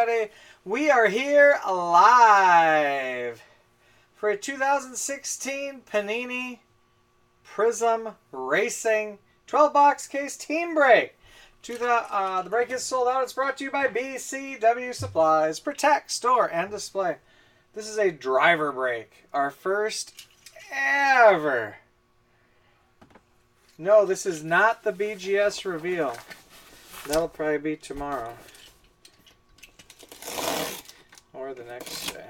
everybody. We are here live for a 2016 Panini Prizm Racing 12-box case team break. The break is sold out. It's brought to you by BCW Supplies. Protect, store, and display. This is a driver break. Our first ever. No, this is not the BGS reveal. That'll probably be tomorrow. Or the next day.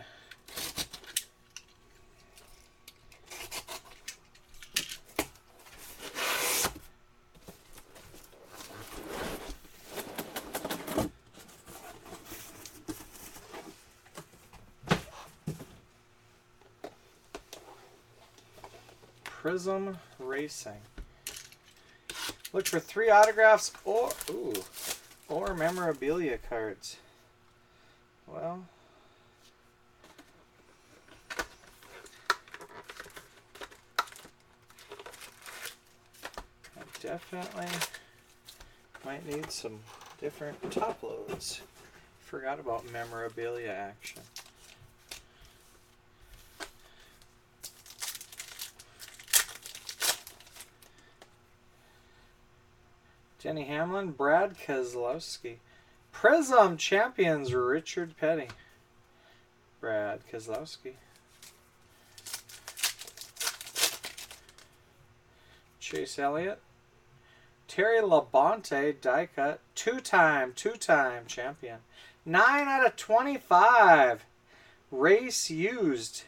Prizm Racing. Look for 3 autographs or memorabilia cards. Well, I definitely might need some different top loads. Forgot about memorabilia action. Denny Hamlin, Brad Keselowski. Prizm Champions, Richard Petty. Brad Keselowski. Chase Elliott. Terry Labonte, die cut. Two-time champion. 9 out of 25. Race used.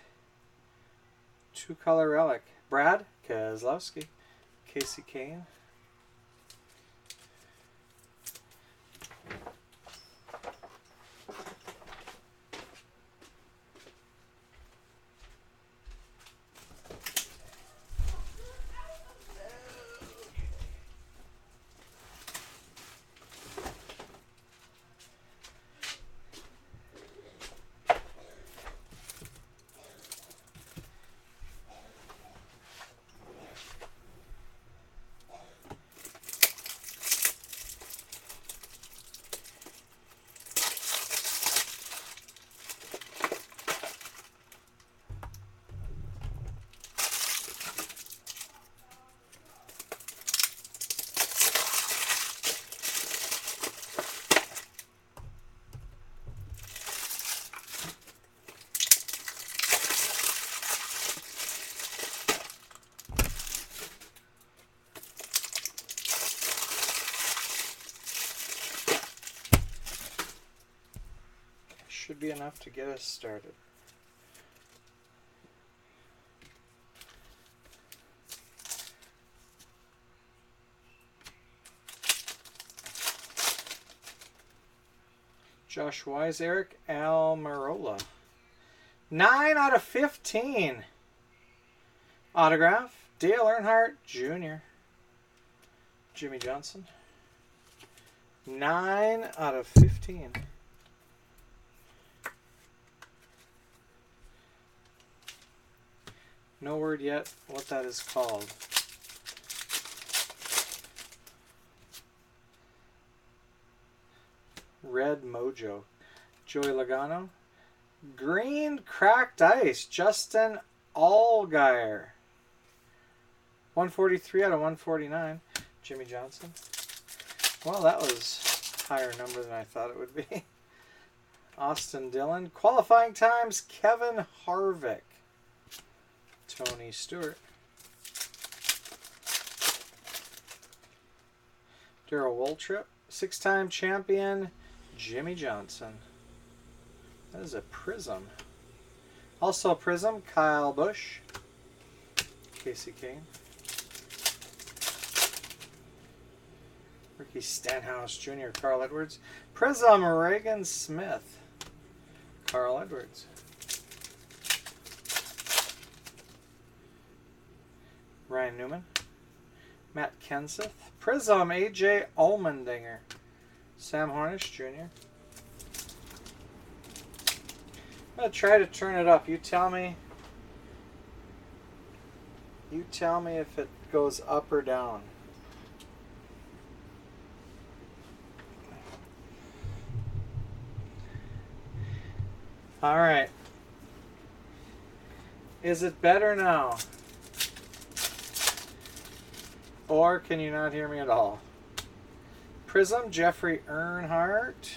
2-color relic. Brad Keselowski. Casey Kane. Should be enough to get us started. Josh Wise, Eric Almirola. 9 out of 15. Autograph, Dale Earnhardt Jr. Jimmy Johnson. 9 out of 15. No word yet what that is called. Red Mojo. Joey Logano. Green Cracked Ice. Justin Allgaier. 143 out of 149. Jimmy Johnson. Well, that was a higher number than I thought it would be. Austin Dillon. Qualifying times, Kevin Harvick. Tony Stewart. Darrell Waltrip. 6-time champion, Jimmy Johnson. That is a Prizm. Also a Prizm, Kyle Busch. Casey Kane. Ricky Stenhouse Jr., Carl Edwards. Prizm, Reagan Smith. Carl Edwards. Ryan Newman. Matt Kenseth. Prizm, AJ Allmendinger. Sam Hornish Jr. I'm going to try to turn it up. You tell me. You tell me if it goes up or down. All right. Is it better now? Or can you not hear me at all? Prizm, Jeffrey Earnhardt.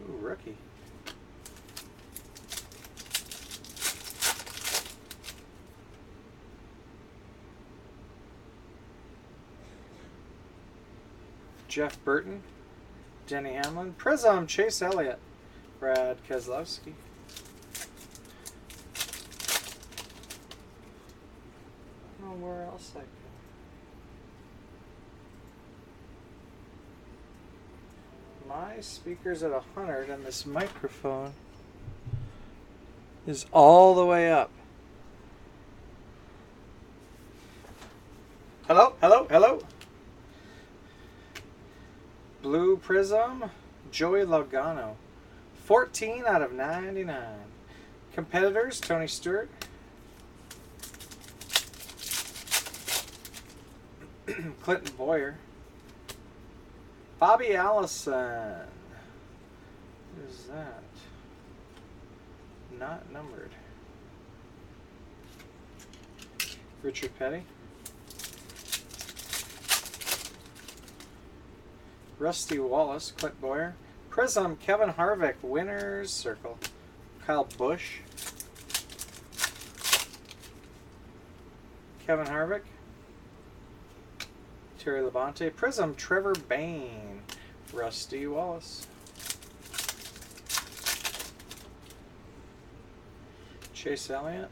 Ooh, rookie. Jeff Burton, Denny Hamlin. Prizm, Chase Elliott. Brad Keselowski. Oh, where else I can? My speaker's at 100 and this microphone is all the way up. Hello, hello, hello. Blue Prizm, Joey Logano. 14 out of 99. Competitors, Tony Stewart. Clinton Boyer. Bobby Allison. What is that? Not numbered. Richard Petty. Rusty Wallace, Clint Boyer. Prizm, Kevin Harvick, Winner's Circle. Kyle Busch. Kevin Harvick. Terry Labonte. Prizm, Trevor Bayne. Rusty Wallace. Chase Elliott.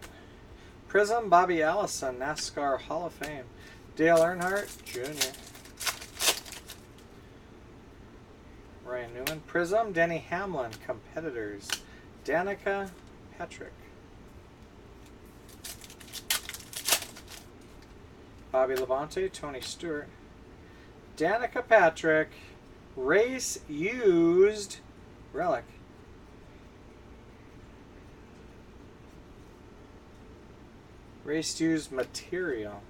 Prizm, Bobby Allison, NASCAR Hall of Fame. Dale Earnhardt Jr. Ryan Newman. Prizm, Denny Hamlin, Competitors. Danica Patrick. Bobby Labonte, Tony Stewart. Danica Patrick, Race Used Relic. Race Used Material.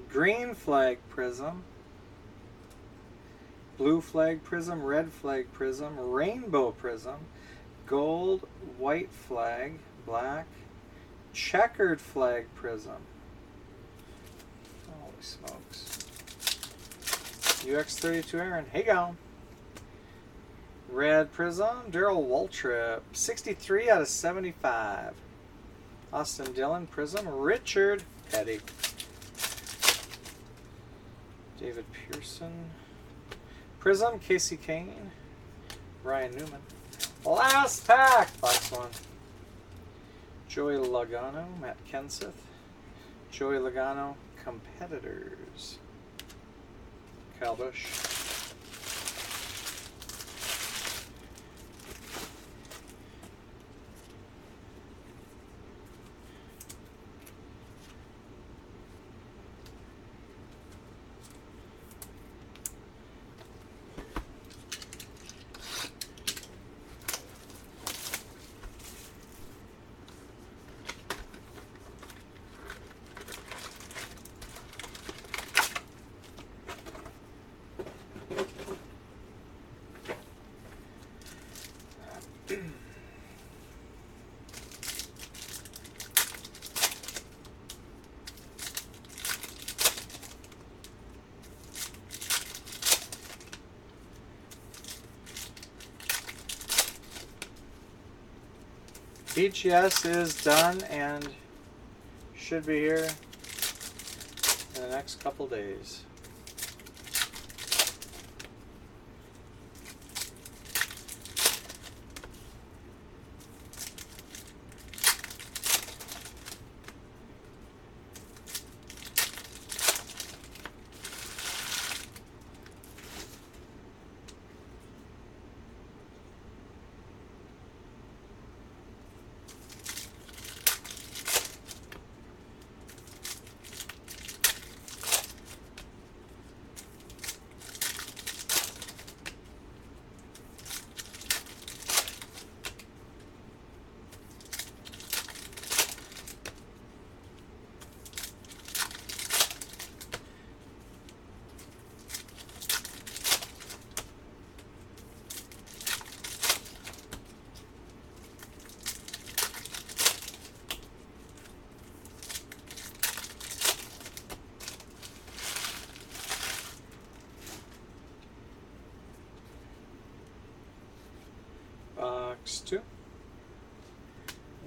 Green Flag Prizm. Blue Flag Prizm, Red Flag Prizm, Rainbow Prizm, Gold, White Flag, Black, Checkered Flag Prizm. Holy smokes. UX32 Aaron, hey go. Red Prizm, Darrell Waltrip, 63 out of 75. Austin Dillon Prizm, Richard Petty. David Pearson. Prizm, Casey Kane. Ryan Newman. Last pack, box one. Joey Logano, Matt Kenseth. Joey Logano, Competitors. Kyle Busch. BGS is done and should be here in the next couple days.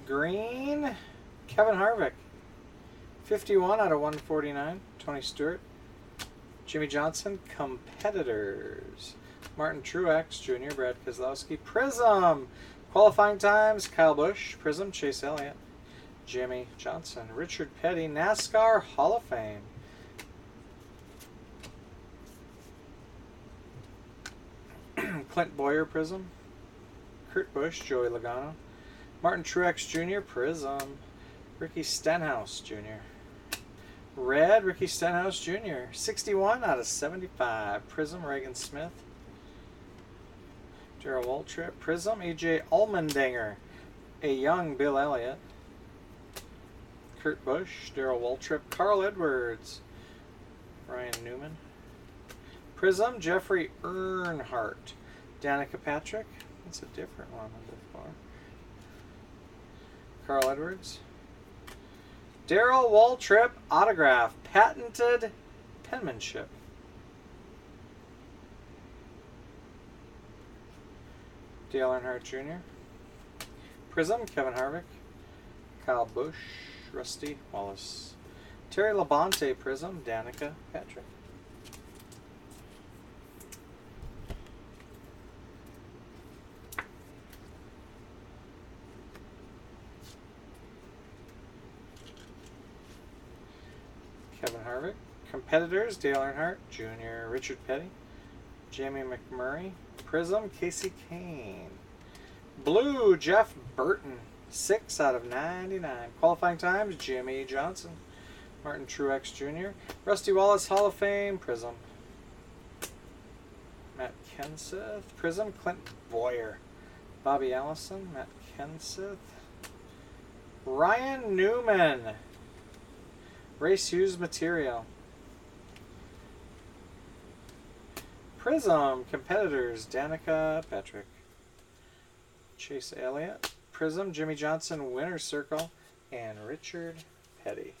Green, Kevin Harvick. 51 out of 149. Tony Stewart. Jimmy Johnson, competitors. Martin Truex Jr., Brad Keselowski. Prizm, qualifying times, Kyle Busch. Prizm, Chase Elliott. Jimmy Johnson. Richard Petty, NASCAR Hall of Fame. Clint Boyer, Prizm. Kurt Busch, Joey Logano. Martin Truex Jr., Prizm. Ricky Stenhouse Jr. Red, Ricky Stenhouse Jr. 61 out of 75. Prizm, Reagan Smith. Darrell Waltrip. Prizm, A.J. Allmendinger. A young Bill Elliott. Kurt Busch. Darrell Waltrip. Carl Edwards. Ryan Newman. Prizm, Jeffrey Earnhardt. Danica Patrick. That's a different one before. Carl Edwards. Darrell Waltrip autograph. Patented penmanship. Dale Earnhardt Jr. Prizm, Kevin Harvick. Kyle Busch. Rusty Wallace. Terry Labonte Prizm. Danica Patrick. Kevin Harvick. Competitors, Dale Earnhardt Jr., Richard Petty, Jamie McMurray. Prizm, Casey Kane. Blue, Jeff Burton. 6 out of 99. Qualifying times, Jimmy Johnson. Martin Truex Jr. Rusty Wallace Hall of Fame. Prizm. Matt Kenseth. Prizm, Clint Boyer. Bobby Allison. Matt Kenseth. Ryan Newman. Race used material. Prizm, competitors, Danica Patrick. Chase Elliott. Prizm, Jimmy Johnson, Winner's Circle, and Richard Petty.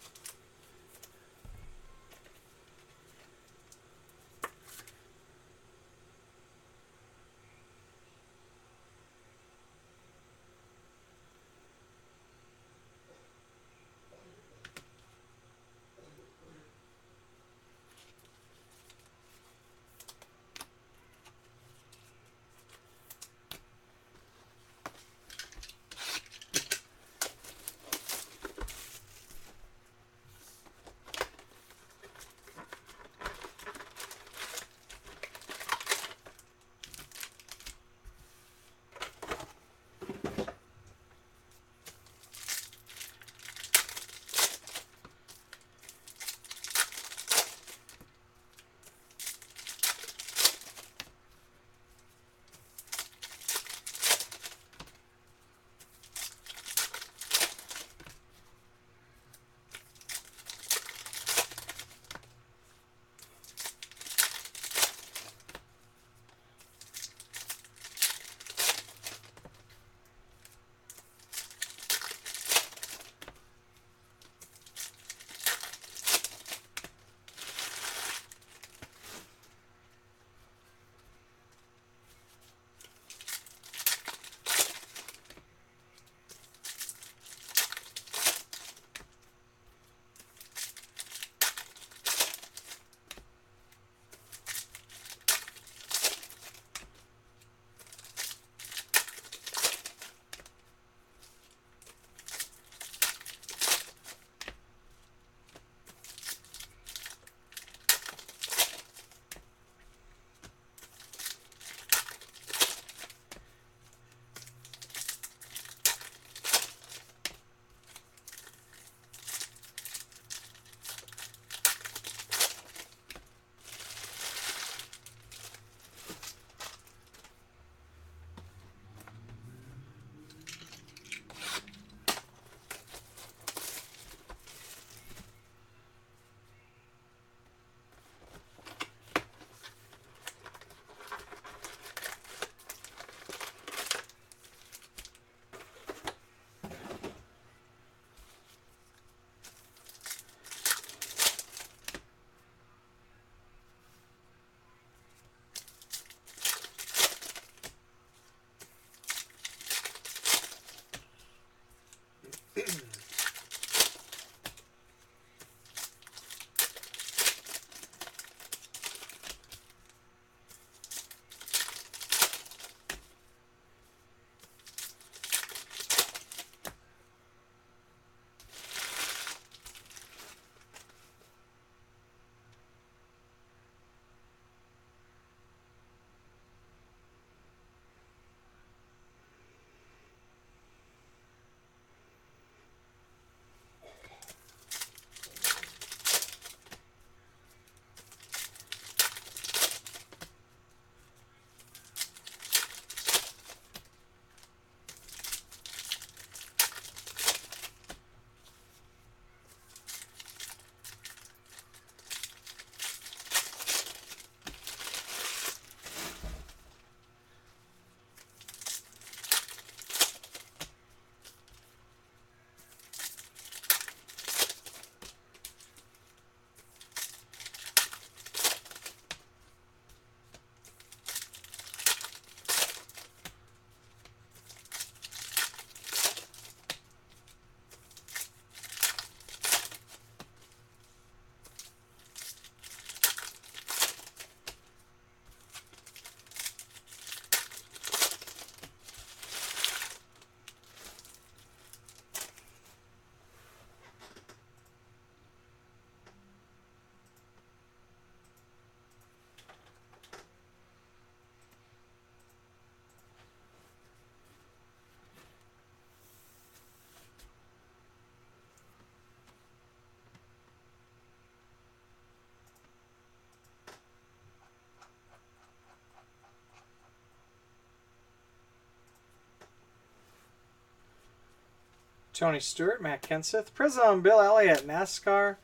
Tony Stewart, Matt Kenseth. Prizm, Bill Elliott, NASCAR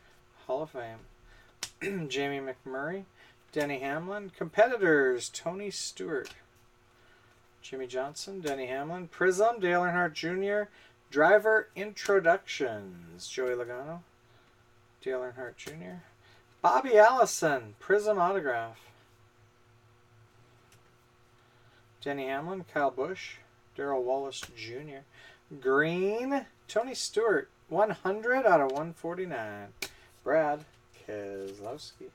Hall of Fame. Jamie McMurray, Denny Hamlin. Competitors, Tony Stewart. Jimmy Johnson, Denny Hamlin. Prizm, Dale Earnhardt Jr. Driver Introductions, Joey Logano, Dale Earnhardt Jr. Bobby Allison, Prizm Autograph. Denny Hamlin, Kyle Busch, Darrell Wallace Jr. Green, Tony Stewart, 100 out of 149. Brad Keselowski.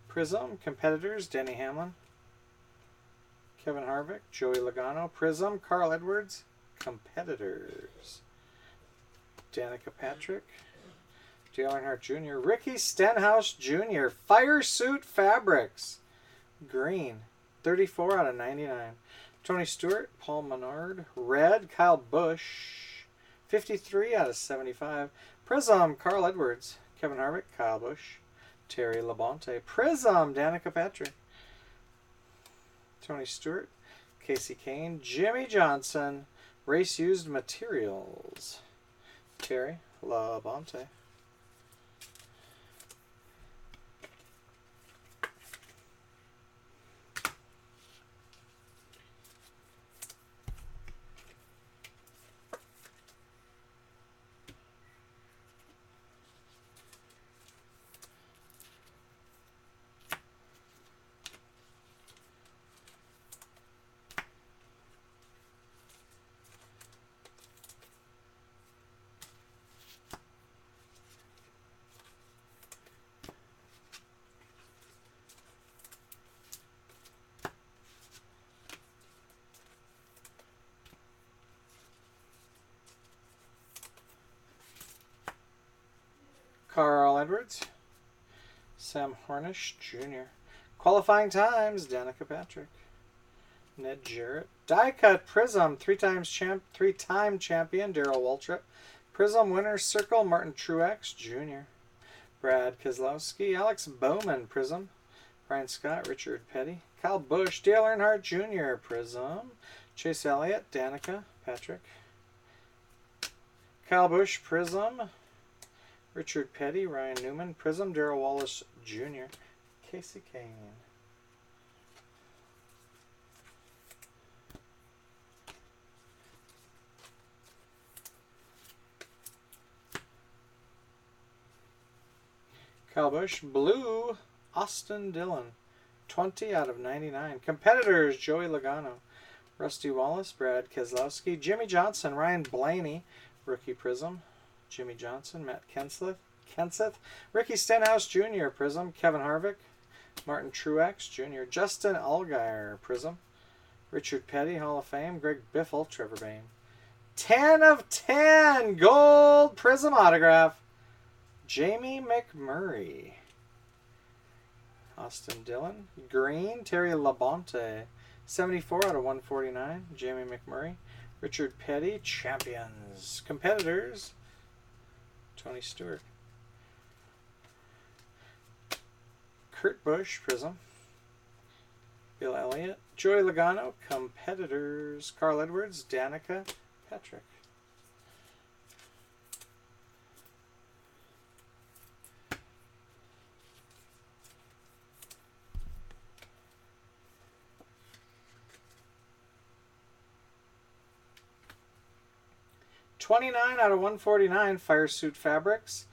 Prizm, Competitors, Denny Hamlin, Kevin Harvick, Joey Logano. Prizm, Carl Edwards, Competitors. Danica Patrick, Dale Earnhardt Jr. Ricky Stenhouse Jr. Fire Suit Fabrics, green, 34 out of 99. Tony Stewart, Paul Menard. Red, Kyle Busch, 53 out of 75. Prizm, Carl Edwards, Kevin Harvick, Kyle Busch, Terry Labonte. Prizm, Danica Patrick, Tony Stewart, Casey Kane. Jimmy Johnson, Race Used Materials, Terry Labonte. Carl Edwards, Sam Hornish Jr. Qualifying times, Danica Patrick, Ned Jarrett. Die cut Prizm, three-time champion Darrell Waltrip. Prizm Winners Circle, Martin Truex Jr. Brad Keselowski, Alex Bowman. Prizm, Brian Scott, Richard Petty. Kyle Busch, Dale Earnhardt Jr. Prizm, Chase Elliott, Danica Patrick. Kyle Busch Prizm, Richard Petty, Ryan Newman. Prizm, Darrell Wallace Jr. Casey Kane. Kyle Busch, blue, Austin Dillon, 20 out of 99. Competitors, Joey Logano, Rusty Wallace, Brad Keselowski. Jimmy Johnson, Ryan Blaney, rookie Prizm. Jimmy Johnson, Matt Kenseth. Ricky Stenhouse Jr. Prizm. Kevin Harvick, Martin Truex Jr. Justin Allgaier Prizm. Richard Petty, Hall of Fame. Greg Biffle, Trevor Bayne. 10 of 10 gold Prizm autograph, Jamie McMurray. Austin Dillon. Green, Terry Labonte, 74 out of 149. Jamie McMurray. Richard Petty, champions. Competitors, Tony Stewart. Kurt Busch, Prizm. Bill Elliott. Joey Logano, competitors. Carl Edwards, Danica Patrick. $29 out of 149, Fire Suit Fabrics,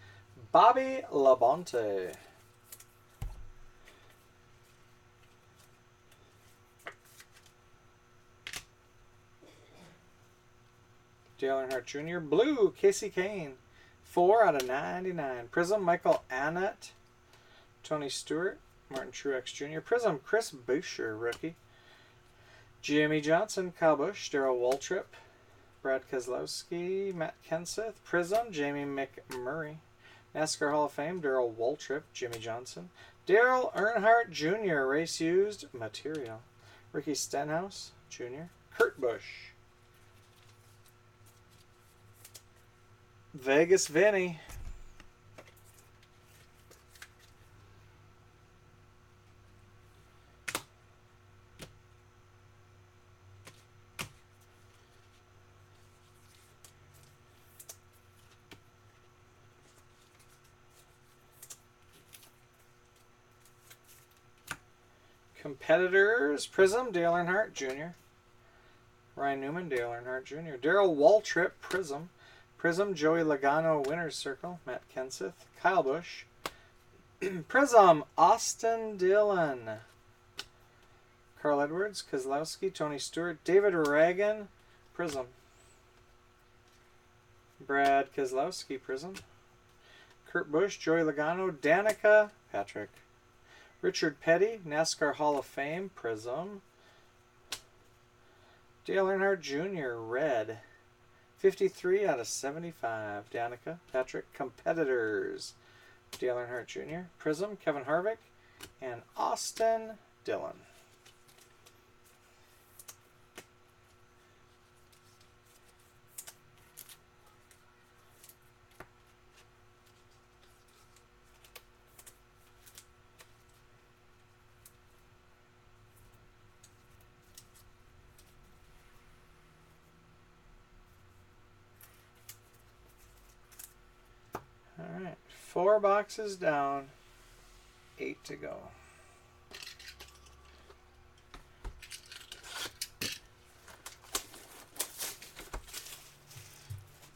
Bobby Labonte. Dale Earnhardt Jr. Blue, Casey Kane, 4 out of 99. Prizm, Michael Annett. Tony Stewart, Martin Truex Jr. Prizm, Chris Buescher, rookie. Jimmy Johnson, Kyle Busch, Darrell Waltrip, Brad Keselowski, Matt Kenseth. Prizm, Jamie McMurray. NASCAR Hall of Fame, Darrell Waltrip, Jimmy Johnson. Dale Earnhardt Jr., race used material. Ricky Stenhouse Jr., Kurt Busch. Vegas Vinny. Competitors, Prizm, Dale Earnhardt Jr. Ryan Newman, Dale Earnhardt Jr. Darrell Waltrip, Prizm. Prizm, Joey Logano, Winner's Circle. Matt Kenseth. Kyle Busch. Prizm, Austin Dillon. Carl Edwards, Keselowski, Tony Stewart. David Reagan, Prizm. Brad Keselowski, Prizm. Kurt Busch, Joey Logano, Danica, Patrick. Richard Petty, NASCAR Hall of Fame, Prizm. Dale Earnhardt Jr., red. 53 out of 75. Danica, Patrick. Competitors, Dale Earnhardt Jr., Prizm, Kevin Harvick, and Austin Dillon. All right, 4 boxes down, 8 to go.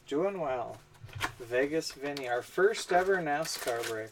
Doing well. Vegas Vinny, our first ever NASCAR break.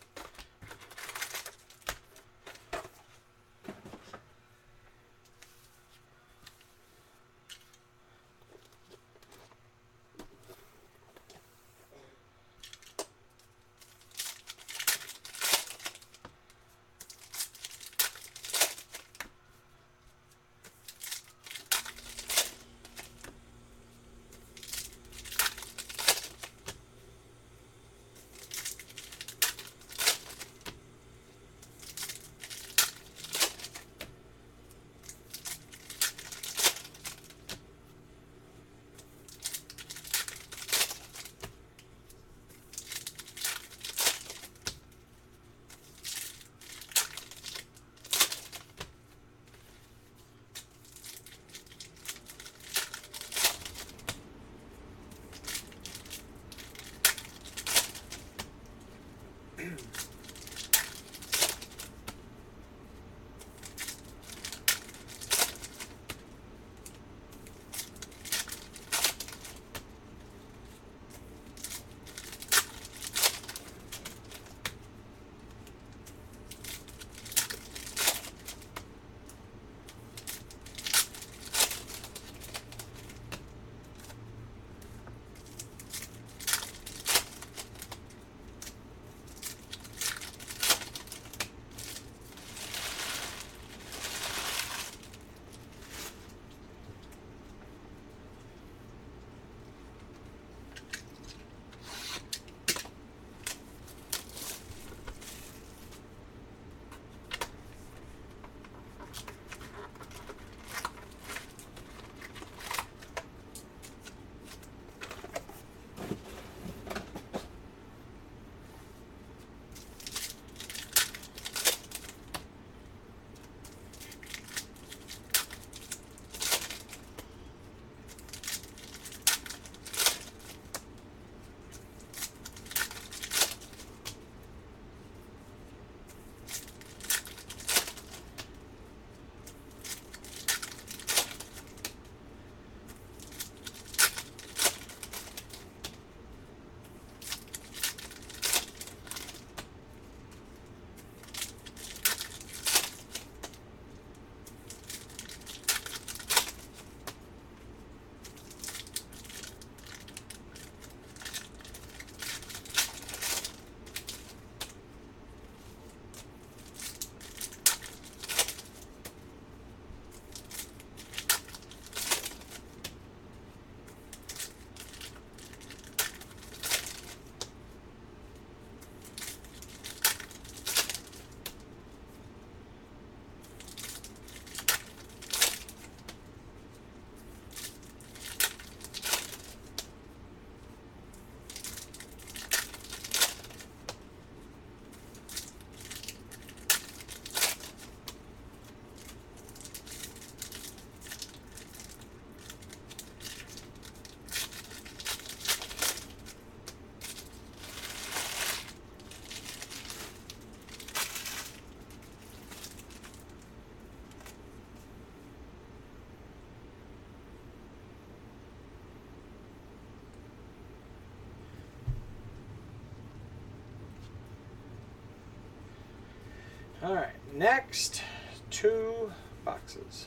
All right, next 2 boxes.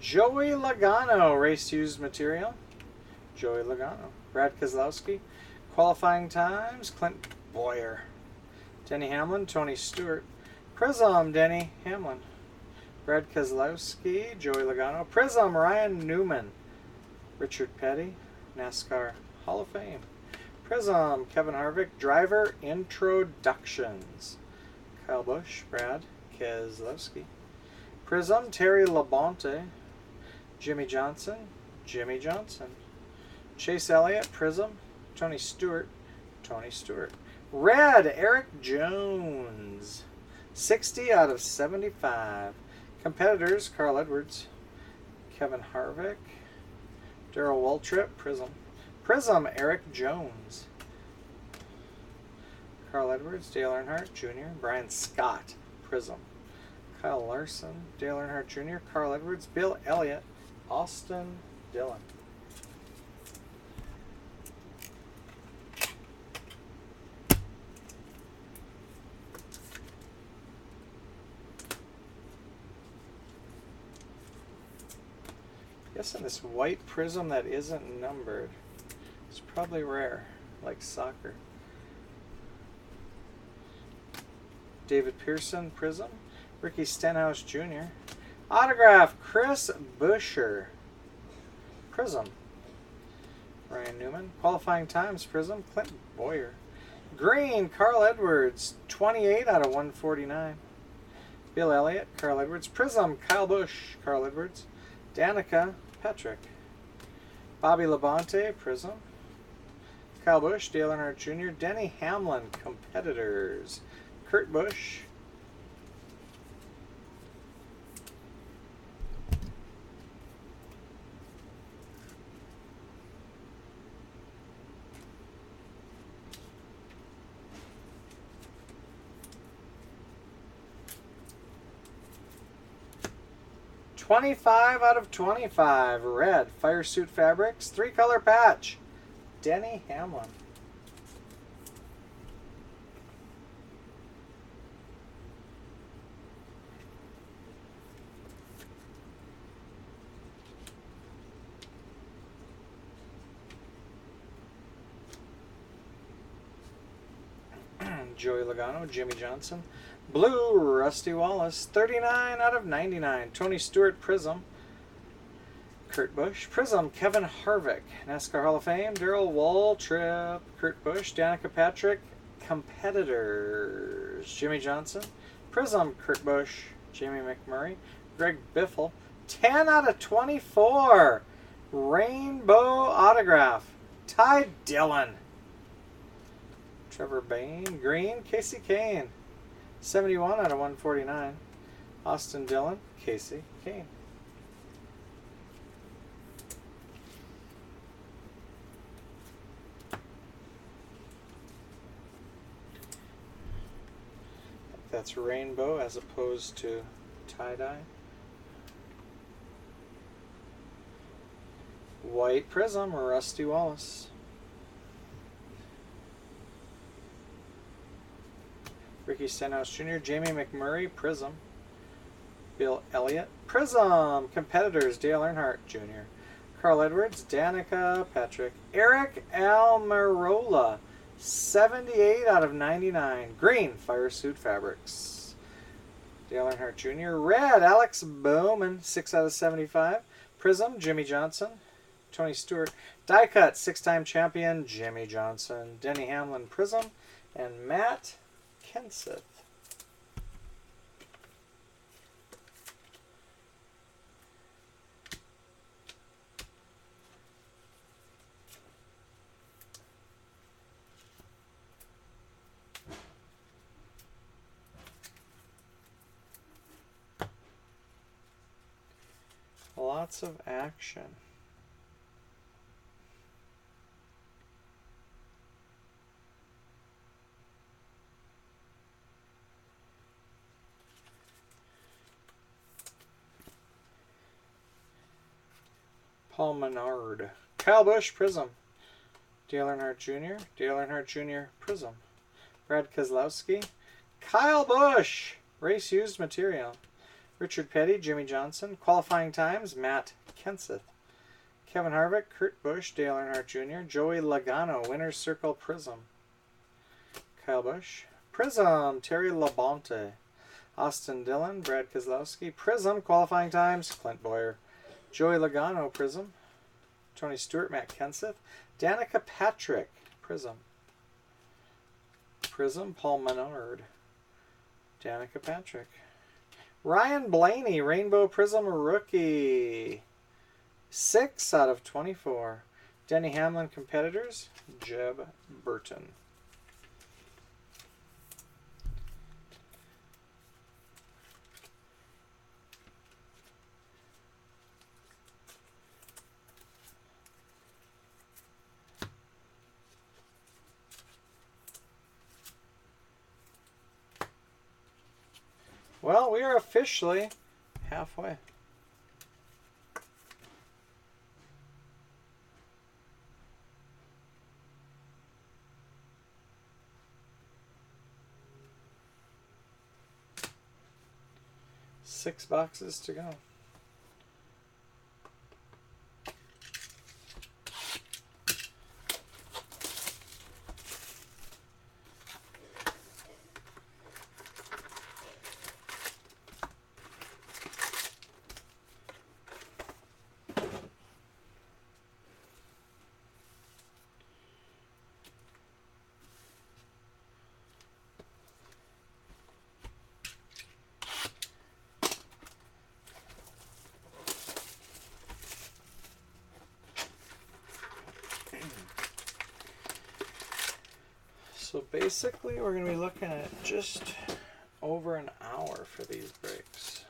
Joey Logano, race used material. Joey Logano. Brad Keselowski. Qualifying times, Clint Boyer. Denny Hamlin, Tony Stewart. Prizm, Denny Hamlin. Brad Keselowski, Joey Logano. Prizm, Ryan Newman. Richard Petty, Nascar Hall of Fame. Prizm, Kevin Harvick. Driver introductions. Kyle Busch, Brad Keselowski. Prizm, Terry Labonte. Jimmy Johnson, Jimmy Johnson. Chase Elliott, Prizm. Tony Stewart, Tony Stewart. Red, Eric Jones. 60 out of 75. Competitors, Carl Edwards. Kevin Harvick. Darrell Waltrip, Prizm. Prizm, Eric Jones. Carl Edwards, Dale Earnhardt Jr. Brian Scott, Prizm. Kyle Larson, Dale Earnhardt Jr. Carl Edwards, Bill Elliott, Austin Dillon. Guessing this white Prizm that isn't numbered. It's probably rare, like soccer. David Pearson, Prizm. Ricky Stenhouse Jr. Autograph, Chris Buescher, Prizm. Ryan Newman. Qualifying times, Prizm. Clint Boyer. Green, Carl Edwards, 28 out of 149. Bill Elliott, Carl Edwards. Prizm, Kyle Busch, Carl Edwards. Danica Patrick. Bobby Labonte, Prizm. Kyle Busch, Dale Earnhardt Jr. Denny Hamlin, Competitors. Kurt Busch. $25 out of 25. Red, Fire Suit Fabrics. 3-color patch. Denny Hamlin. Joey Logano, Jimmy Johnson. Blue, Rusty Wallace, 39 out of 99. Tony Stewart, Prizm. Kurt Busch. Prizm, Kevin Harvick. NASCAR Hall of Fame, Darrell Waltrip. Kurt Busch, Danica Patrick. Competitors, Jimmy Johnson. Prizm, Kurt Busch. Jamie McMurray. Greg Biffle. 10 out of 24. Rainbow autograph. Ty Dillon. Trevor Bayne, Green, Casey Kane. 71 out of 149. Austin Dillon, Casey Kane. That's rainbow as opposed to tie-dye. White Prizm, Rusty Wallace. Ricky Stenhouse Jr., Jamie McMurray, Prizm. Bill Elliott, Prizm. Competitors, Dale Earnhardt Jr. Carl Edwards, Danica Patrick. Eric Almirola, 78 out of 99. Green, Fire Suit Fabrics. Dale Earnhardt Jr. Red, Alex Bowman, 6 out of 75. Prizm, Jimmy Johnson. Tony Stewart. Die cut, 6-time champion, Jimmy Johnson. Denny Hamlin, Prizm. And Matt Kenseth. Lots of action. Paul Menard. Kyle Busch, Prizm. Dale Earnhardt Jr. Dale Earnhardt Jr. Prizm. Brad Keselowski. Kyle Busch, race used material. Richard Petty, Jimmy Johnson. Qualifying times, Matt Kenseth. Kevin Harvick, Kurt Busch, Dale Earnhardt Jr. Joey Logano, Winner's Circle Prizm. Kyle Busch. Prizm, Terry Labonte. Austin Dillon, Brad Keselowski. Prizm, qualifying times, Clint Boyer. Joey Logano, Prizm. Tony Stewart, Matt Kenseth. Danica Patrick, Prizm. Prizm, Paul Menard. Danica Patrick. Ryan Blaney, Rainbow Prizm rookie. 6 out of 24. Denny Hamlin competitors, Jeb Burton. Well, we are officially halfway. Six boxes to go. So basically, we're going to be looking at just over an hour for these breaks.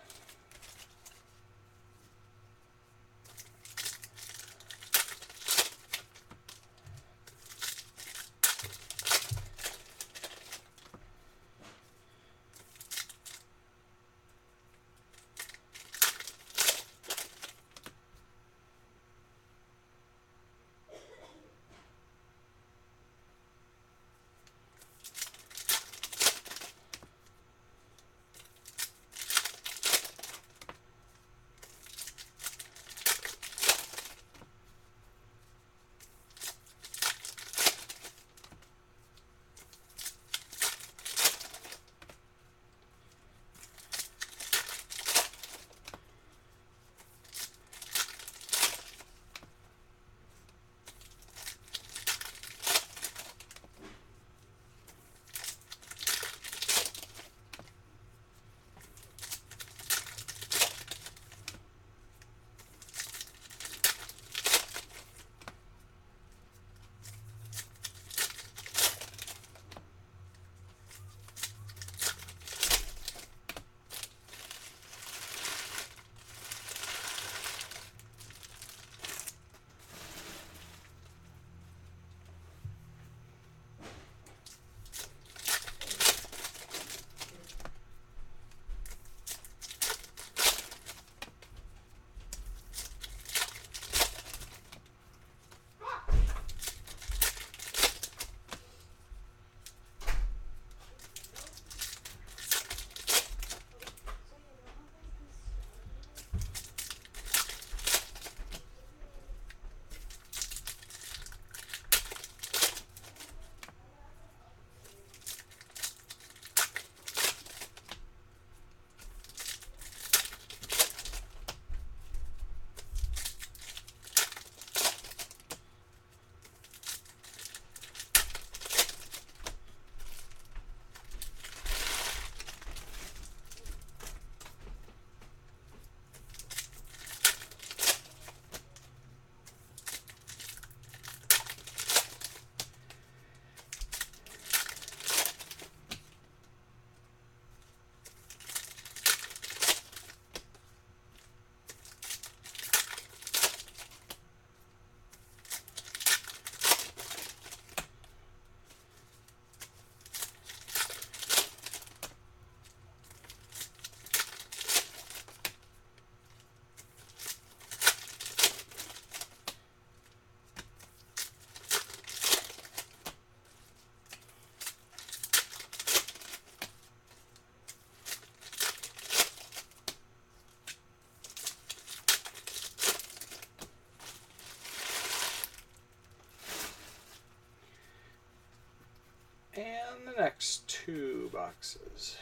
And the next 2 boxes.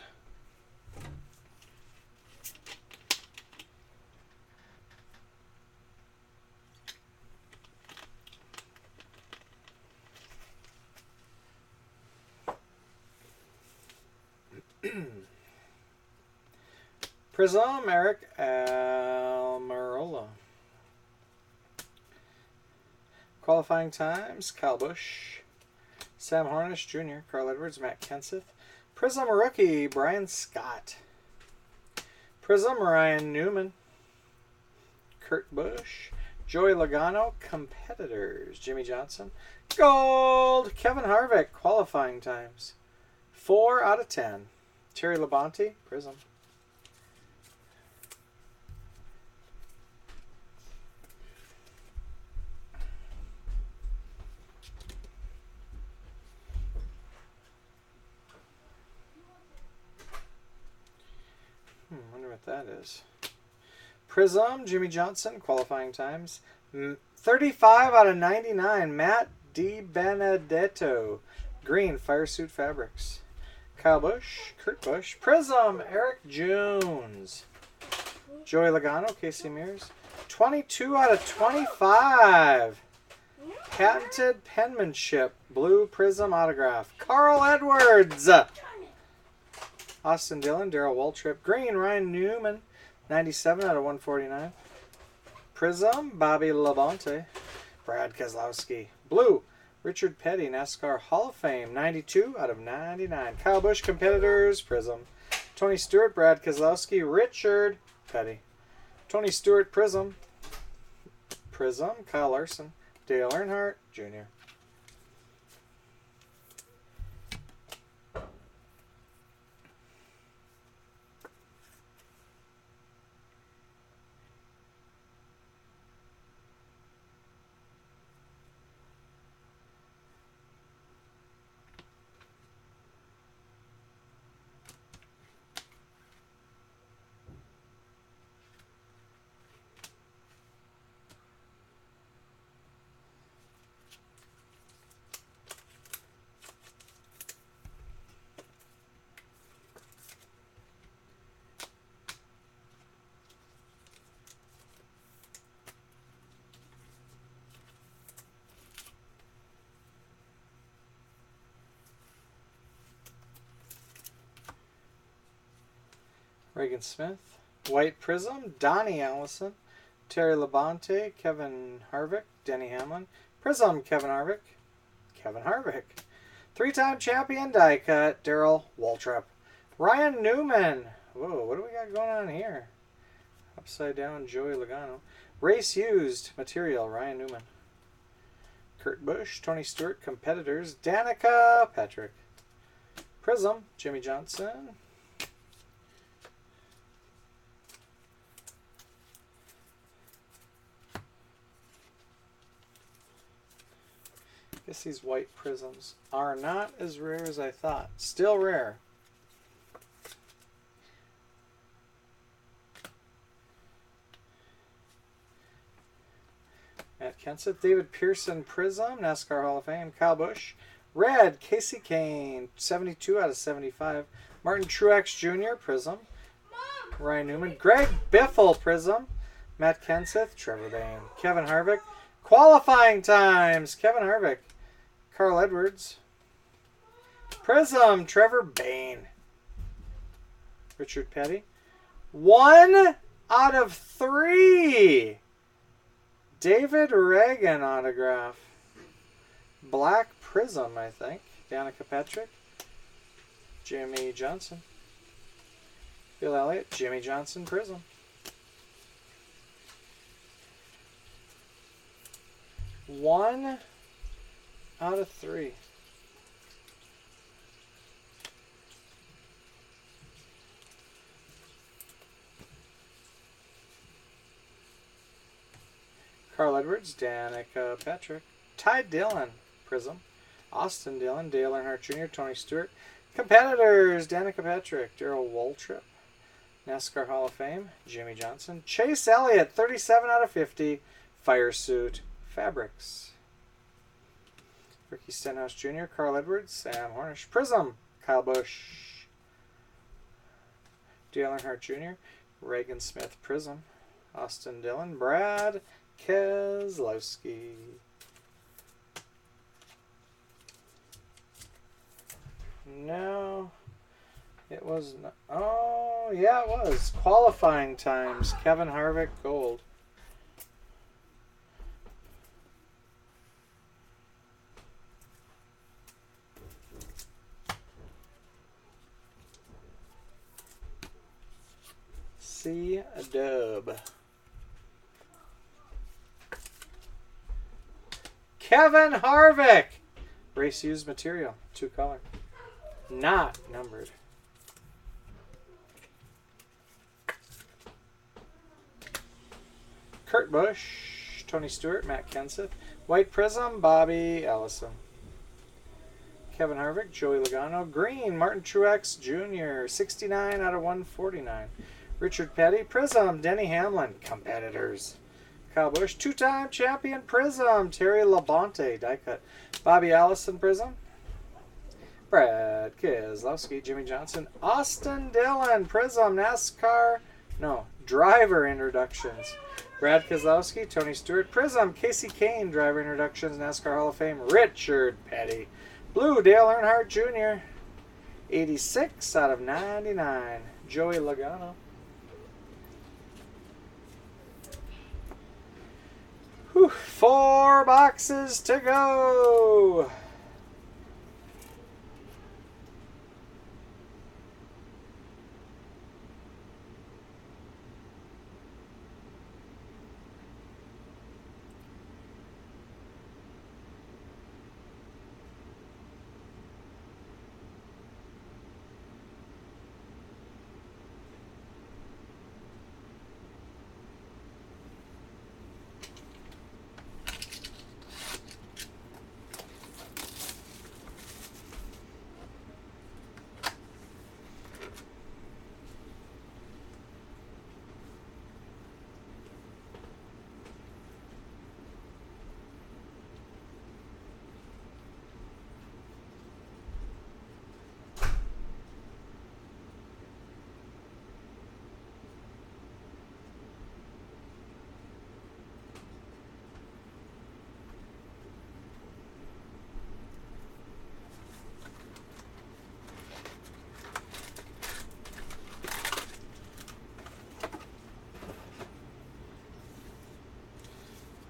Prizm, Eric Almirola. Qualifying times, Kyle Busch, Sam Hornish Jr., Carl Edwards, Matt Kenseth. Prizm rookie, Brian Scott. Prizm, Ryan Newman, Kurt Busch. Joey Logano, competitors, Jimmy Johnson. Gold, Kevin Harvick, qualifying times, 4 out of 10. Terry Labonte, Prizm. Wonder what that is. Prizm, Jimmy Johnson, qualifying times, 35 out of 99. Matt DiBenedetto, green, Fire Suit Fabrics. Kyle Busch, Kurt Busch. Prizm, Eric Jones. Joey Logano, Casey Mears. 22 out of 25. Patented penmanship, blue Prizm autograph. Carl Edwards. Austin Dillon, Darrell Waltrip. Green, Ryan Newman, 97 out of 149. Prizm, Bobby Labonte. Brad Keselowski. Blue, Richard Petty, NASCAR Hall of Fame, 92 out of 99. Kyle Busch, competitors, Prizm. Tony Stewart, Brad Keselowski, Richard Petty. Tony Stewart, Prizm. Prizm, Kyle Larson, Dale Earnhardt Jr. Reagan Smith. White Prizm, Donnie Allison. Terry Labonte, Kevin Harvick, Denny Hamlin. Prizm, Kevin Harvick. Kevin Harvick. 3-time champion die cut, Darrell Waltrip. Ryan Newman. Whoa, what do we got going on here? Upside down, Joey Logano. Race used material, Ryan Newman. Kurt Busch, Tony Stewart, competitors, Danica Patrick. Prizm, Jimmy Johnson. Guess these white Prizms are not as rare as I thought. Still rare. Matt Kenseth, David Pearson Prizm, NASCAR Hall of Fame. Kyle Busch. Red, Casey Kane, 72 out of 75. Martin Truex Jr. Prizm. Ryan Newman. Greg Biffle Prizm. Matt Kenseth, Trevor Bayne. Kevin Harvick. Qualifying times, Kevin Harvick. Carl Edwards. Prizm, Trevor Bayne. Richard Petty. 1 out of 3. David Reagan autograph. Black Prizm, I think. Danica Patrick. Jimmy Johnson. Bill Elliott. Jimmy Johnson Prizm. 1 out of 3. Carl Edwards, Danica Patrick. Ty Dillon, Prizm. Austin Dillon, Dale Earnhardt Jr., Tony Stewart. Competitors, Danica Patrick, Darrell Waltrip. NASCAR Hall of Fame, Jimmy Johnson. Chase Elliott, 37 out of 50. Fire Suit Fabrics. Ricky Stenhouse Jr., Carl Edwards, Sam Hornish. Prizm, Kyle Busch. Dale Earnhardt Jr., Reagan Smith Prizm. Austin Dillon, Brad Keselowski. No, it was not. Oh, yeah, it was. Qualifying times. Kevin Harvick, gold. C-dub. Kevin Harvick. Race used material. 2-color. Not numbered. Kurt Busch, Tony Stewart, Matt Kenseth. White Prizm, Bobby Allison. Kevin Harvick, Joey Logano. Green, Martin Truex Jr., 69 out of 149. Richard Petty, Prizm, Denny Hamlin, competitors. Kyle Busch, two-time champion Prizm, Terry Labonte, die cut. Bobby Allison Prizm. Brad Keselowski, Jimmy Johnson, Austin Dillon, Prizm, NASCAR, no, driver introductions. Brad Keselowski, Tony Stewart, Prizm, Casey Kane, driver introductions, NASCAR Hall of Fame, Richard Petty. Blue, Dale Earnhardt Jr., 86 out of 99. Joey Logano. Whew, 4 boxes to go.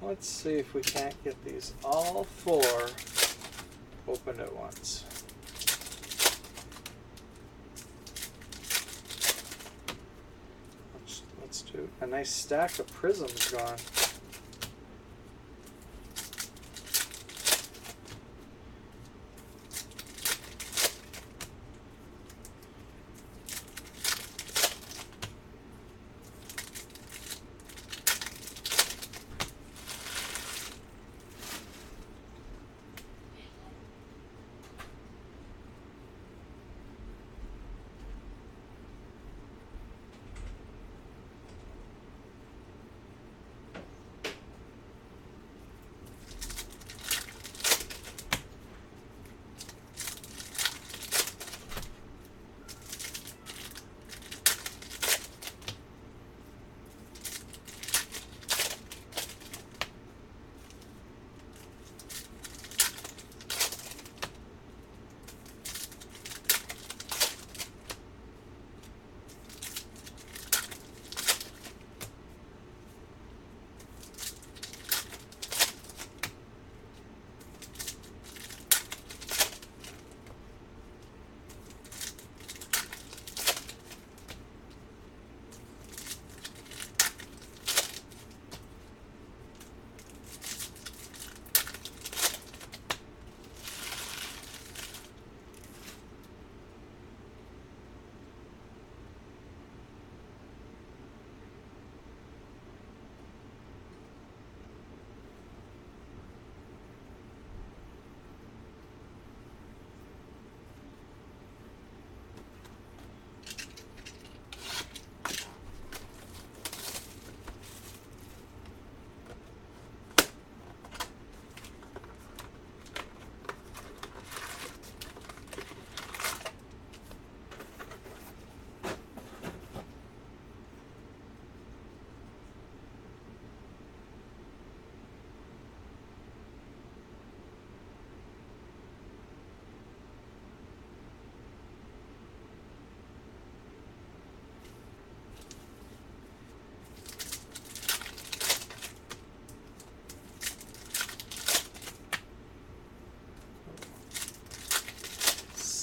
Let's see if we can't get these all 4 opened at once. Let's do a nice stack of Prizms gone.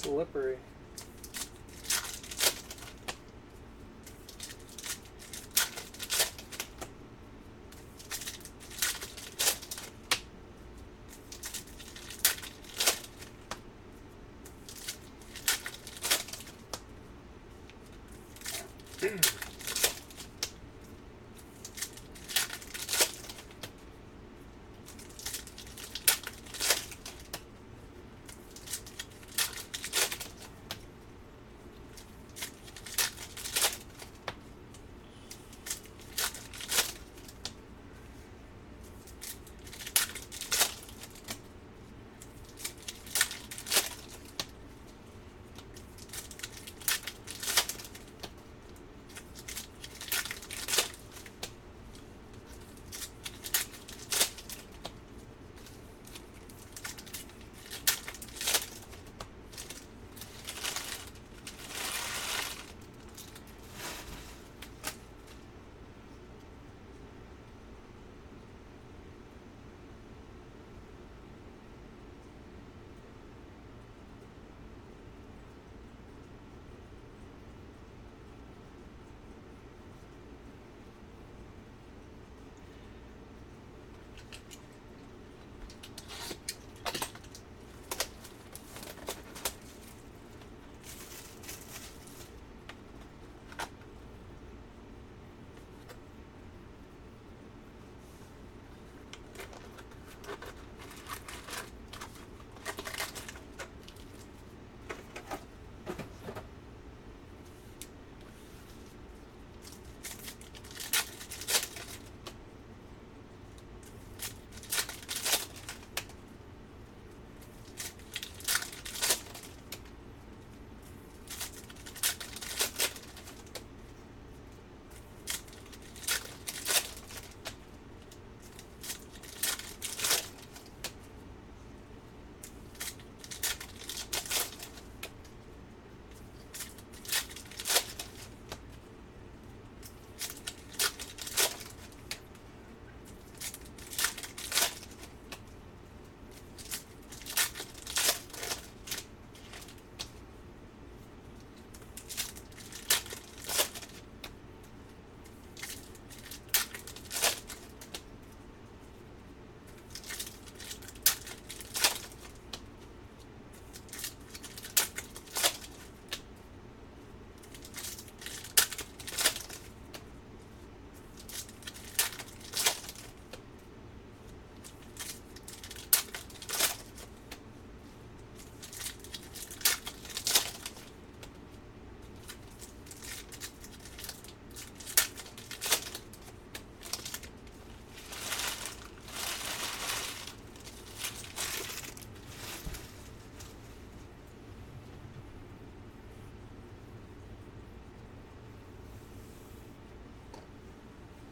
slippery.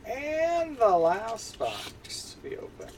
And the last box to be opened.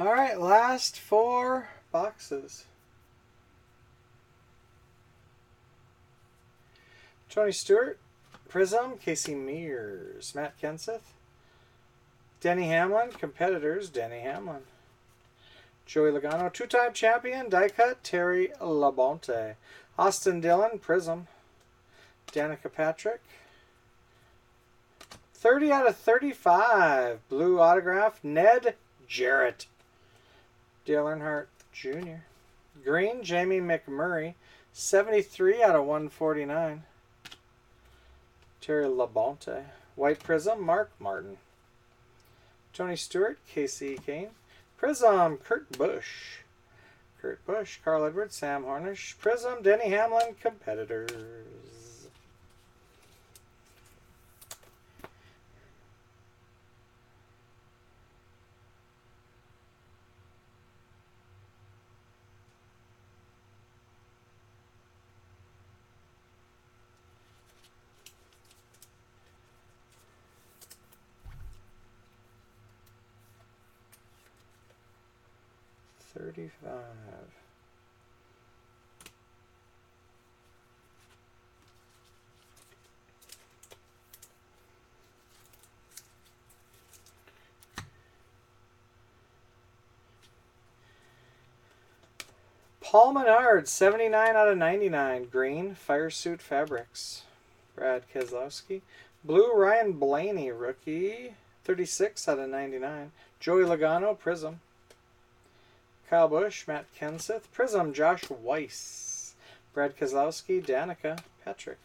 All right, last 4 boxes. Tony Stewart, Prizm, Casey Mears, Matt Kenseth, Denny Hamlin, competitors, Denny Hamlin. Joey Logano, 2-time champion, die cut, Terry Labonte. Austin Dillon, Prizm. Danica Patrick. 30 out of 35, blue autograph, Ned Jarrett. Dale Earnhardt Jr. Green, Jamie McMurray, 73 out of 149. Terry Labonte. White Prizm, Mark Martin. Tony Stewart, Casey Kane. Prizm, Kurt Busch. Kurt Busch, Carl Edwards, Sam Hornish. Prizm, Denny Hamlin, competitors. Paul Menard, 79 out of 99. Green, Fire Suit Fabrics. Brad Keselowski. Blue, Ryan Blaney, rookie. 36 out of 99. Joey Logano, Prizm. Kyle Busch, Matt Kenseth. Prizm, Josh Weiss. Brad Keselowski, Danica Patrick.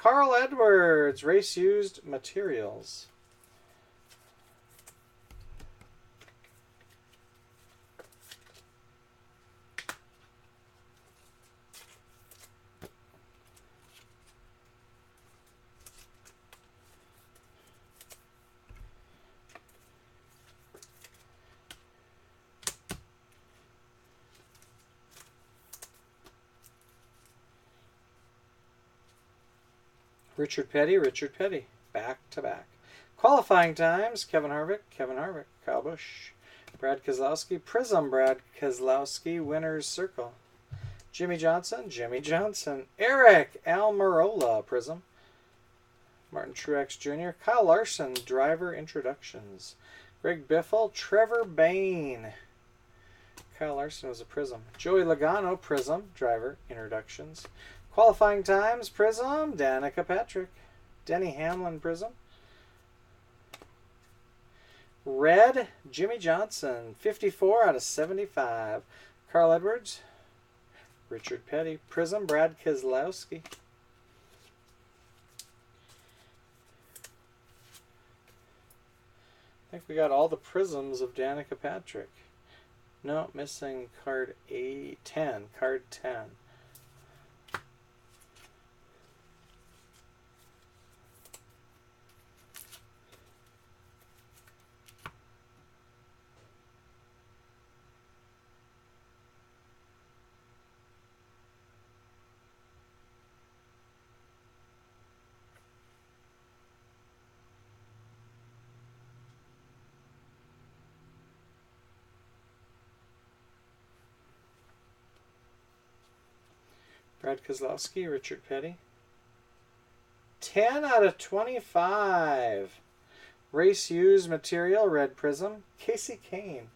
Carl Edwards, race used materials. Richard Petty, back to back. Qualifying times, Kevin Harvick, Kyle Busch. Brad Keselowski, Prizm, Brad Keselowski, winner's circle. Jimmy Johnson, Eric Almirola, Prizm. Martin Truex Jr., Kyle Larson, driver introductions. Greg Biffle, Trevor Bayne. Kyle Larson was a Prizm. Joey Logano, Prizm, driver introductions. Qualifying times, Prizm, Danica Patrick. Denny Hamlin, Prizm. Red, Jimmy Johnson, 54 out of 75. Carl Edwards, Richard Petty. Prizm, Brad Keselowski. I think we got all the Prizms of Danica Patrick. No, missing card A10, card 10. Brad Keselowski, Richard Petty. 10 out of 25. Race used material, red Prizm, Casey Kane.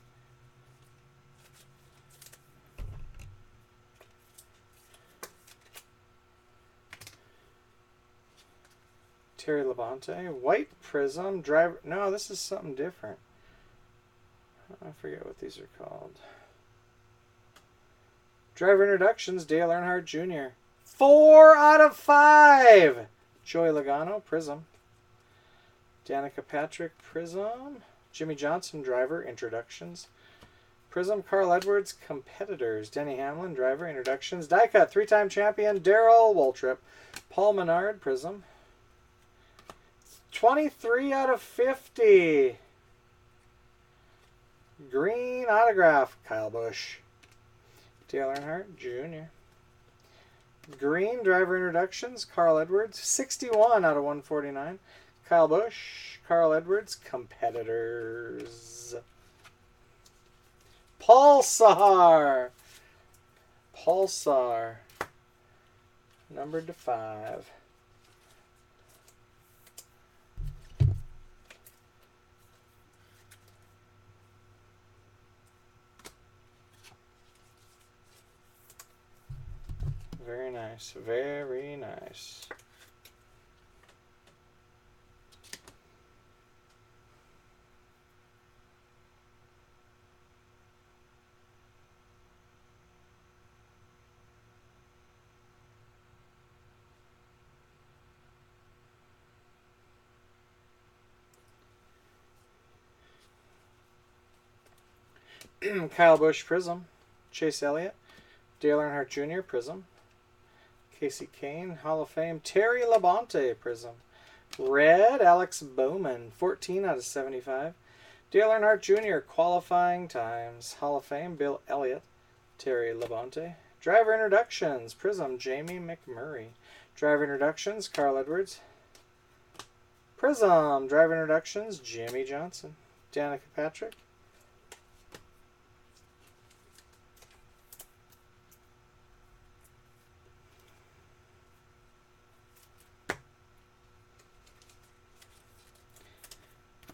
Terry Labonte. White Prizm, driver. No, this is something different. I forget what these are called. Driver introductions, Dale Earnhardt Jr. 4 out of 5. Joey Logano, Prizm. Danica Patrick, Prizm. Jimmy Johnson, driver introductions. Prizm, Carl Edwards, competitors. Denny Hamlin, driver introductions. Die cut, 3-time champion, Darrell Waltrip. Paul Menard, Prizm. 23 out of 50. Green autograph, Kyle Busch. Dale Earnhardt Jr. Green driver introductions, Carl Edwards, 61 out of 149. Kyle Busch, Carl Edwards, competitors. Pulsar. Pulsar. Numbered to 5. Very nice. Very nice. Kyle Busch Prizm. Chase Elliott. Dale Earnhardt Jr. Prizm. Casey Kane Hall of Fame. Terry Labonte Prizm. Red Alex Bowman 14 out of 75. Dale Earnhardt Jr. Qualifying times. Hall of Fame. Bill Elliott. Terry Labonte. Driver introductions. Prizm Jamie McMurray. Driver introductions. Carl Edwards. Prizm Driver introductions. Jimmy Johnson. Danica Patrick.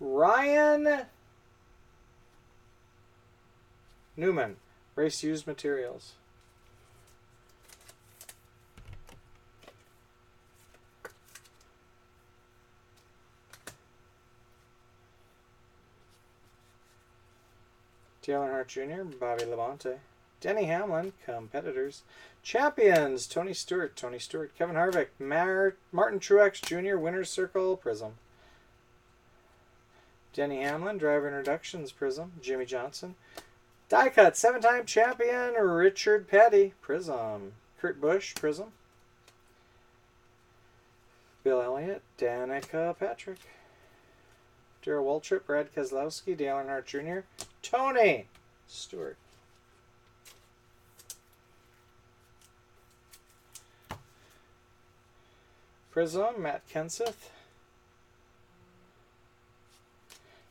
Ryan Newman, Race Used Materials. Dale Earnhardt Jr., Bobby Labonte. Denny Hamlin, Competitors. Champions, Tony Stewart, Kevin Harvick, Martin Truex Jr., Winner's Circle, Prizm. Denny Hamlin, Driver Introductions, Prizm. Jimmy Johnson. Die Cut, 7-time champion, Richard Petty, Prizm. Kurt Busch, Prizm. Bill Elliott, Danica Patrick. Darrell Waltrip, Brad Keselowski, Dale Earnhardt Jr., Tony Stewart. Prizm, Matt Kenseth.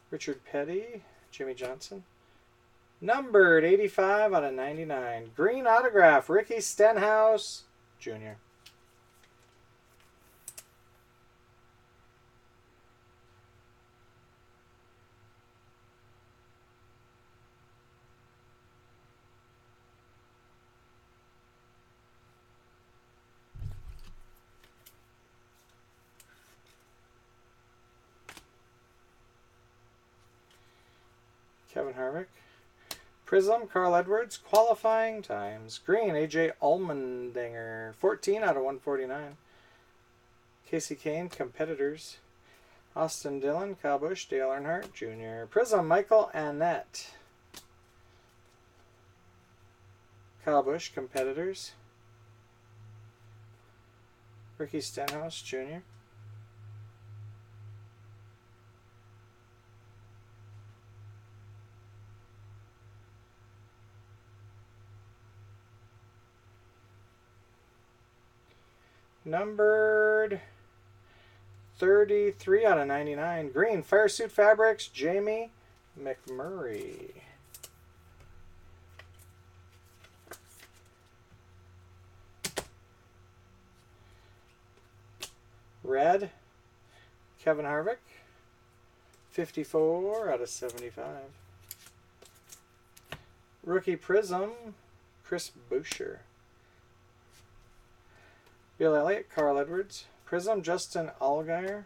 Richard Petty, Jimmy Johnson. Numbered 85 out of 99. Green autograph, Ricky Stenhouse Jr. Kevin Harvick. Prizm, Carl Edwards. Qualifying times. Green, AJ Allmendinger. 14 out of 149. Casey Kane, Competitors. Austin Dillon, Kyle Busch, Dale Earnhardt Jr. Prizm, Michael Annett. Kyle Busch, Competitors. Ricky Stenhouse Jr. Numbered 33 out of 99. Green, Fire Suit Fabrics, Jamie McMurray. Red, Kevin Harvick. 54 out of 75. Rookie Prizm, Chris Buescher. Bill Elliott, Carl Edwards. Prizm, Justin Allgaier.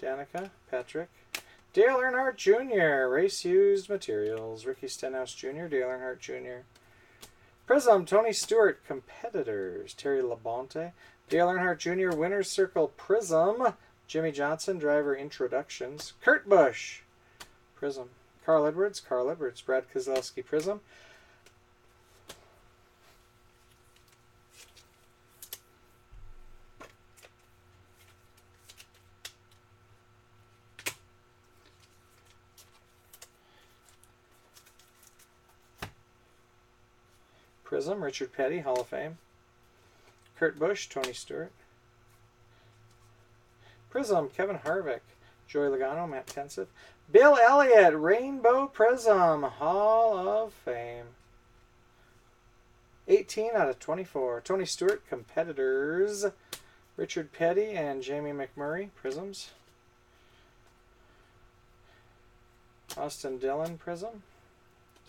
Danica Patrick. Dale Earnhardt Jr., Race Used Materials. Ricky Stenhouse Jr., Dale Earnhardt Jr. Prizm, Tony Stewart, Competitors. Terry Labonte. Dale Earnhardt Jr., Winner's Circle, Prizm. Jimmy Johnson, Driver Introductions. Kurt Busch, Prizm. Carl Edwards, Brad Keselowski, Prizm. Prizm, Richard Petty, Hall of Fame. Kurt Busch, Tony Stewart. Prizm, Kevin Harvick. Joey Logano, Matt Kenseth. Bill Elliott, Rainbow Prism, Hall of Fame. 18 out of 24. Tony Stewart, Competitors. Richard Petty and Jamie McMurray, Prisms. Austin Dillon, Prism.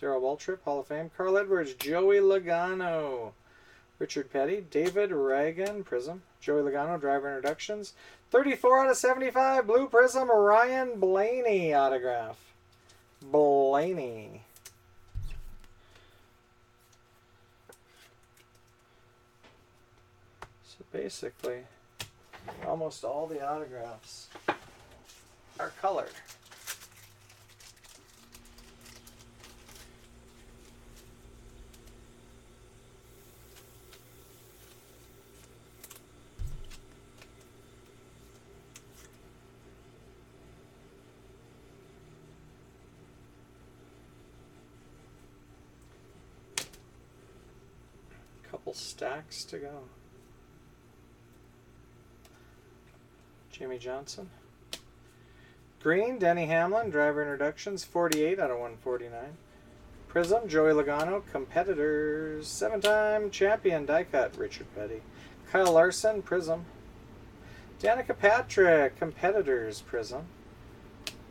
Darrell Waltrip, Hall of Fame. Carl Edwards, Joey Logano. Richard Petty, David Reagan, Prism. Joey Logano, Driver Introductions. 34 out of 75, Blue Prism, Ryan Blaney autograph. Blaney. So basically, almost all the autographs are colored. Couple stacks to go. Jimmy Johnson. Green, Denny Hamlin, Driver Introductions, 48 out of 149. Prism, Joey Logano, Competitors, 7-time champion, die cut, Richard Petty. Kyle Larson, Prism. Danica Patrick, Competitors, Prism.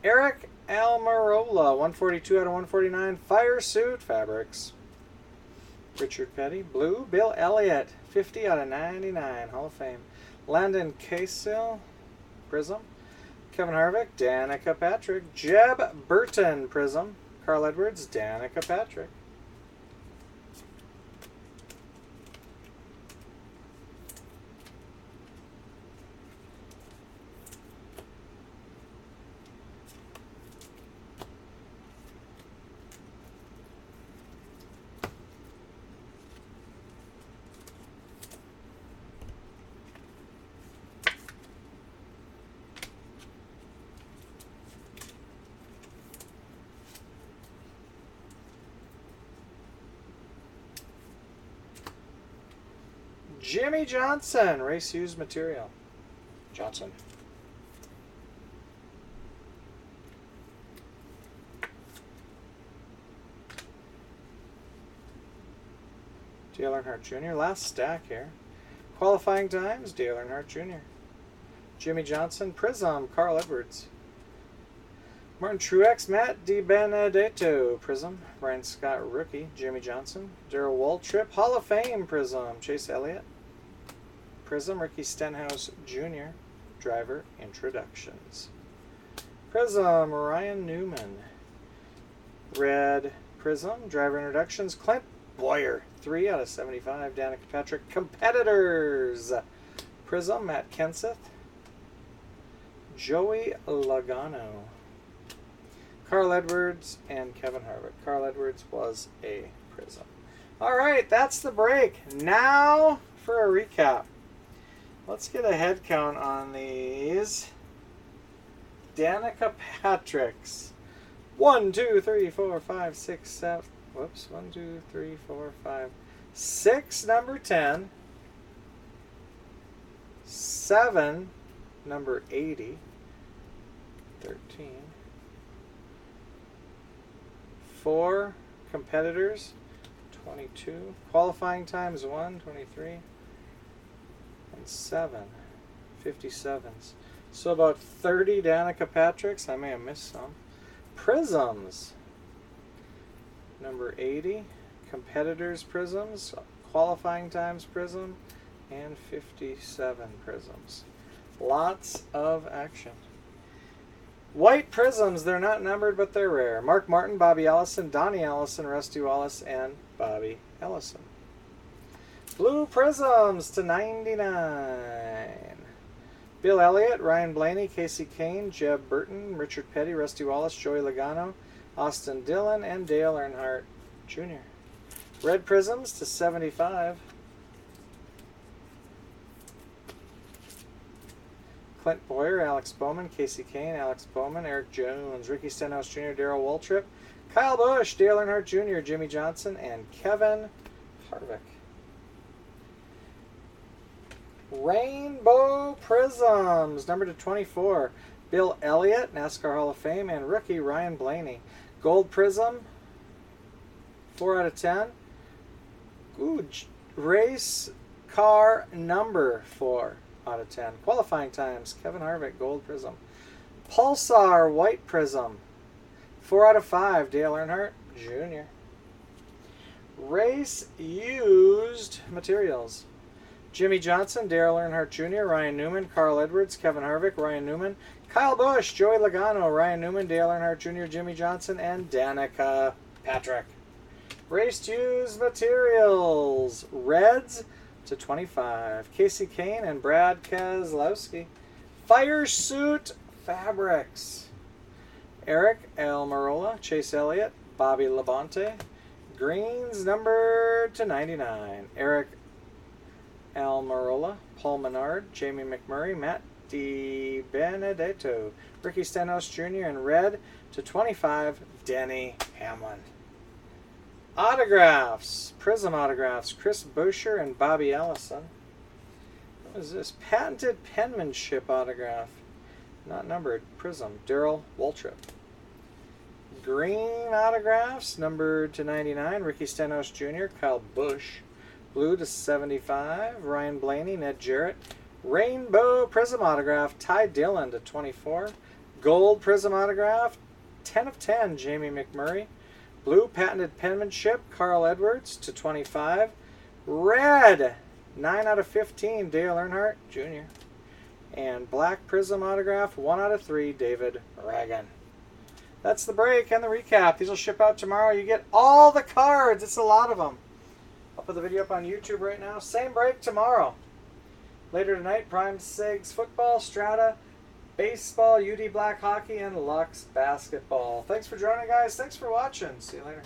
Eric Almirola, 142 out of 149, Fire Suit Fabrics. Richard Petty. Blue, Bill Elliott, 50 out of 99, Hall of Fame. Landon Casil, Prism. Kevin Harvick, Danica Patrick. Jeb Burton, Prism. Carl Edwards, Danica Patrick. Jimmy Johnson, race used material. Johnson. Dale Earnhardt Jr. Last stack here. Qualifying times, Dale Earnhardt Jr. Jimmy Johnson, Prism, Carl Edwards. Martin Truex, Matt DiBenedetto, Prism. Brian Scott, rookie. Jimmy Johnson. Darrell Waltrip, Hall of Fame, Prism. Chase Elliott. Prism, Ricky Stenhouse Jr. Driver Introductions. Prism, Ryan Newman. Red Prism, Driver Introductions. Clint Boyer, 3 out of 75. Danica Patrick, Competitors. Prism, Matt Kenseth. Joey Logano. Carl Edwards and Kevin Harvick. Carl Edwards was a Prism. All right, that's the break. Now for a recap. Let's get a head count on these. Danica Patricks. 1, 2, 3, 4, 5, 6, 7. Whoops. 1, 2, 3, 4, 5, 6, number 10. 7, number 80. 13. 4, Competitors. 22. Qualifying times 1, 23. And 7, 57s. So about 30 Danica Patricks. I may have missed some. Prisms. Number 80. Competitors Prisms. Qualifying times Prism. And 57 Prisms. Lots of action. White Prisms. They're not numbered, but they're rare. Mark Martin, Bobby Ellison, Donnie Ellison, Rusty Wallace, and Bobby Ellison. Blue Prisms to 99. Bill Elliott, Ryan Blaney, Casey Kane, Jeb Burton, Richard Petty, Rusty Wallace, Joey Logano, Austin Dillon, and Dale Earnhardt Jr. Red Prisms to 75. Clint Boyer, Alex Bowman, Casey Kane, Alex Bowman, Eric Jones, Ricky Stenhouse Jr., Darrell Waltrip, Kyle Busch, Dale Earnhardt Jr., Jimmy Johnson, and Kevin Harvick. Rainbow Prisms, number to 24. Bill Elliott, NASCAR Hall of Fame, and rookie Ryan Blaney. Gold Prizm, 4 out of 10. Ooh, race car number 4 out of 10. Qualifying times, Kevin Harvick, Gold Prizm. Pulsar White Prizm, 4 out of 5, Dale Earnhardt Jr. Race used materials. Jimmy Johnson, Dale Earnhardt Jr., Ryan Newman, Carl Edwards, Kevin Harvick, Ryan Newman, Kyle Busch, Joey Logano, Ryan Newman, Dale Earnhardt Jr., Jimmy Johnson, and Danica Patrick. Raced used materials. Reds to 25. Casey Kane and Brad Keselowski. Fire Suit Fabrics. Eric Almirola, Chase Elliott, Bobby Labonte. Greens number to 99. Eric Almirola, Paul Menard, Jamie McMurray, Matt DiBenedetto, Ricky Stenhouse Jr., and red to 25, Denny Hamlin. Autographs, Prizm autographs, Chris Buescher and Bobby Allison. What is this? Patented penmanship autograph. Not numbered. Prizm, Darrell Waltrip. Green autographs, numbered to 99, Ricky Stenhouse Jr., Kyle Busch. Blue to 75, Ryan Blaney, Ned Jarrett. Rainbow Prizm autograph, Ty Dillon to 24. Gold Prizm autograph, 10 of 10, Jamie McMurray. Blue patented penmanship, Carl Edwards to 25. Red, 9 out of 15, Dale Earnhardt Jr. And black Prizm autograph, 1 out of 3, David Ragan. That's the break and the recap. These will ship out tomorrow. You get all the cards. It's a lot of them. I'll put the video up on YouTube right now. Same break tomorrow. Later tonight, Prime Sigs Football, Strata, Baseball, UD Black Hockey, and Lux Basketball. Thanks for joining, guys. Thanks for watching. See you later.